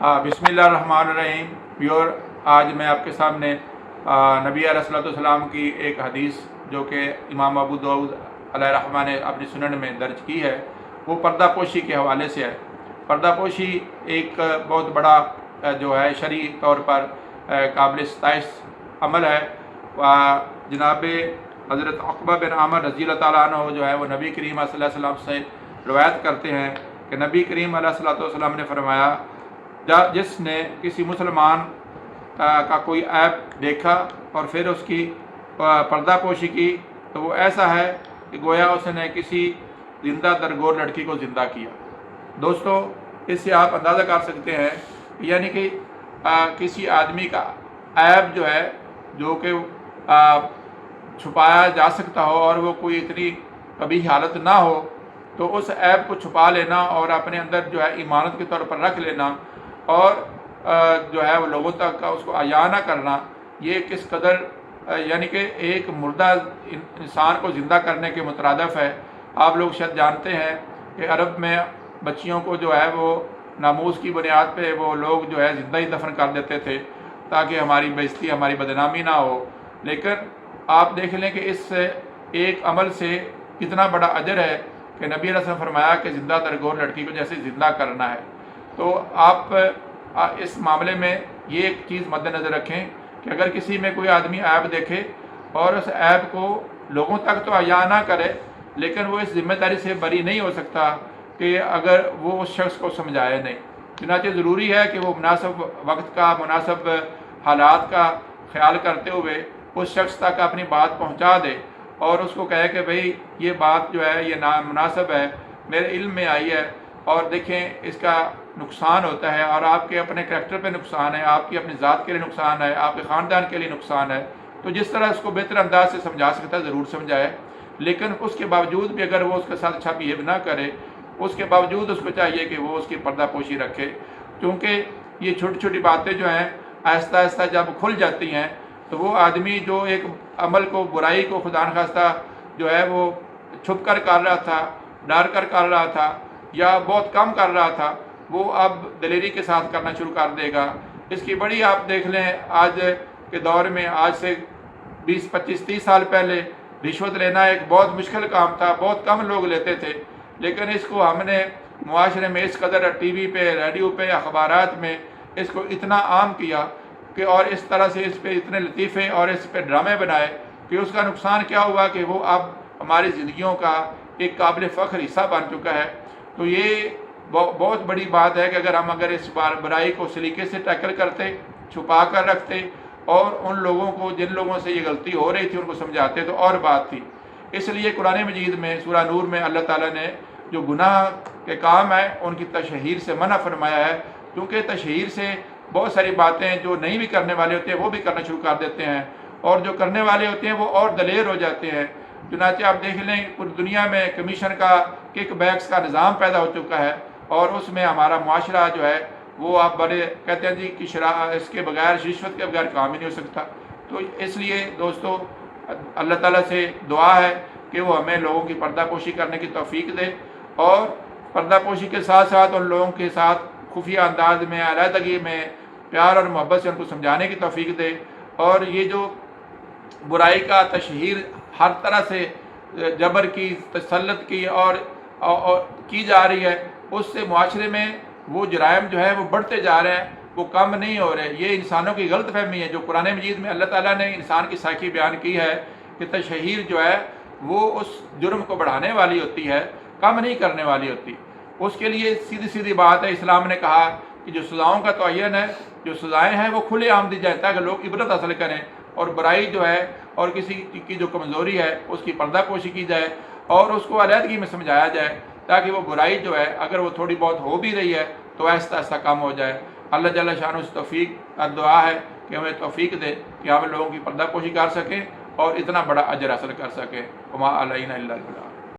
बिस्मिल्लाहिर्रहमानिर्रहीम। प्योर आज मैं आपके सामने नबी अलैहिस्सलाम की एक हदीस जो कि इमाम अबू दाऊद अलैहिर्रहमा ने अपनी सुनन में दर्ज की है, वो पर्दा पोशी के हवाले से है। पर्दा पोशी एक बहुत बड़ा जो है शरई तौर पर काबिल सताइश अमल है। जनाब हज़रत उक़बा बिन आमिर रज़ियल्लाहु ताला अन्हु जो है वो नबी करीम सल्लल्लाहु अलैहि वसल्लम से रवायत करते हैं कि नबी करीम सल्लल्लाहु अलैहि वसल्लम ने फरमाया, जिसने किसी मुसलमान का कोई ऐब देखा और फिर उसकी पर्दा पोशी की तो वो ऐसा है कि गोया उसने किसी ज़िंदा दरगोर लड़की को ज़िंदा किया। दोस्तों, इससे आप अंदाज़ा कर सकते हैं यानी कि किसी आदमी का ऐब जो है जो कि छुपाया जा सकता हो और वो कोई इतनी कभी हालत ना हो, तो उस ऐब को छुपा लेना और अपने अंदर जो है इमानत के तौर पर रख लेना और जो है वो लोगों तक का उसको आया ना करना, ये किस कदर यानी कि एक मुर्दा इंसान को ज़िंदा करने के मुतरादफ़ है। आप लोग शायद जानते हैं कि अरब में बच्चियों को जो है वो नामूस की बुनियाद पे वो लोग जो है ज़िंदा ही दफन कर देते थे ताकि हमारी बेइज्जती हमारी बदनामी ना हो। लेकिन आप देख लें कि इस एक अमल से कितना बड़ा अजर है कि नबी अलैहि फरमाया कि ज़िंदा दरगोर लड़की को जैसे ज़िंदा करना है। तो आप इस मामले में ये एक चीज़ मद्देनज़र रखें कि अगर किसी में कोई आदमी ऐब देखे और उस ऐब को लोगों तक तो आया ना करे, लेकिन वो इस ज़िम्मेदारी से बरी नहीं हो सकता कि अगर वो उस शख्स को समझाए नहीं। चुनांचे ज़रूरी है कि वो मुनासिब वक्त का मुनासिब हालात का ख्याल करते हुए उस शख्स तक अपनी बात पहुंचा दे और उसको कहे कि भाई ये बात जो है ये नामुनासिब है, मेरे इल्म में आई है और देखें इसका नुकसान होता है और आपके अपने करैक्टर पे नुकसान है, आपकी अपनी ज़ात के लिए नुकसान है, आपके ख़ानदान के लिए नुकसान है। तो जिस तरह उसको बेहतर अंदाज से समझा सकता है ज़रूर समझाए, लेकिन उसके बावजूद भी अगर वो उसके साथ अच्छा बिहेव ना करे, उसके बावजूद उसको चाहिए कि वो उसकी पर्दा पोशी रखे, क्योंकि ये छोटी छोटी बातें जो हैं आहिस्ता आहिस्ता जब खुल जाती हैं तो वो आदमी जो एक अमल को बुराई को खुदा न खास्ता जो है वो छुप कर रहा था, डर कर रहा था या बहुत कम कर रहा था, वो अब दलेरी के साथ करना शुरू कर देगा। इसकी बड़ी आप देख लें आज के दौर में, आज से 20, 25, 30 साल पहले रिश्वत लेना एक बहुत मुश्किल काम था, बहुत कम लोग लेते थे, लेकिन इसको हमने मुआशरे में इस कदर टीवी पे, रेडियो पे, अखबारात में इसको इतना आम किया कि और इस तरह से इस पे इतने लतीफ़े और इस पे ड्रामे बनाए कि उसका नुकसान क्या हुआ कि वो अब हमारी ज़िंदगियों का एक काबिल फ़ख्र हिस्सा बन चुका है। तो ये बहुत बड़ी बात है कि अगर इस बुराई को सलीके से टैकल करते, छुपा कर रखते और उन लोगों को जिन लोगों से ये गलती हो रही थी उनको समझाते तो और बात थी। इसलिए कुरान मजीद में सूरह नूर में अल्लाह ताला ने जो गुनाह के काम है उनकी तशहीर से मना फरमाया है, क्योंकि तशहीर से बहुत सारी बातें जो नहीं भी करने वाले होते हैं वो भी करना शुरू कर देते हैं और जो करने वाले होते हैं वो और दलेर हो जाते हैं। चुनांचे आप देख लें पूरी दुनिया में कमीशन का किक बैक्स का निज़ाम पैदा हो चुका है और उसमें हमारा मुआशरा जो है वो आप बड़े कहते हैं जी कि इसके बगैर रिश्वत के बगैर काम ही नहीं हो सकता। तो इसलिए दोस्तों अल्लाह ताला से दुआ है कि वो हमें लोगों की पर्दापोशी करने की तौफीक दे और पर्दापोशी के साथ साथ उन लोगों के साथ खुफिया अंदाज में, अलहदगी में, प्यार और मोहब्बत से उनको समझाने की तौफीक दे। और ये जो बुराई का तशहीर हर तरह से जबर की, तसल्लुत की और की जा रही है, उससे मुआशरे में वो जराइम जो है वो बढ़ते जा रहे हैं, वो कम नहीं हो रहे। ये इंसानों की गलत फहमी है। जो कुरान मजीद में अल्लाह ताला ने इंसान की साकी बयान की है कि तशहीर जो है वो उस जुर्म को बढ़ाने वाली होती है, कम नहीं करने वाली होती। उसके लिए सीधी सीधी बात है, इस्लाम ने कहा कि जो सज़ाओं का तयन है, जो सज़ाएँ हैं वो खुले आम दी जाए ताकि लोग इबरत हासिल करें और बुराई जो है और किसी की जो कमज़ोरी है उसकी पर्दापोशी की जाए और उसको अलहदगी में समझाया जाए ताकि वो बुराई जो है अगर वो थोड़ी बहुत हो भी रही है तो आहिस्ता आहिस्ता कम हो जाए। अल्लाह जल्ल शान से तौफीक का दुआ है कि हमें तौफीक दे कि हम लोगों की पर्दापोशी कर सकें और इतना बड़ा अजर हासिल कर सकें। वमा अलैना इल्ला अल बलाग।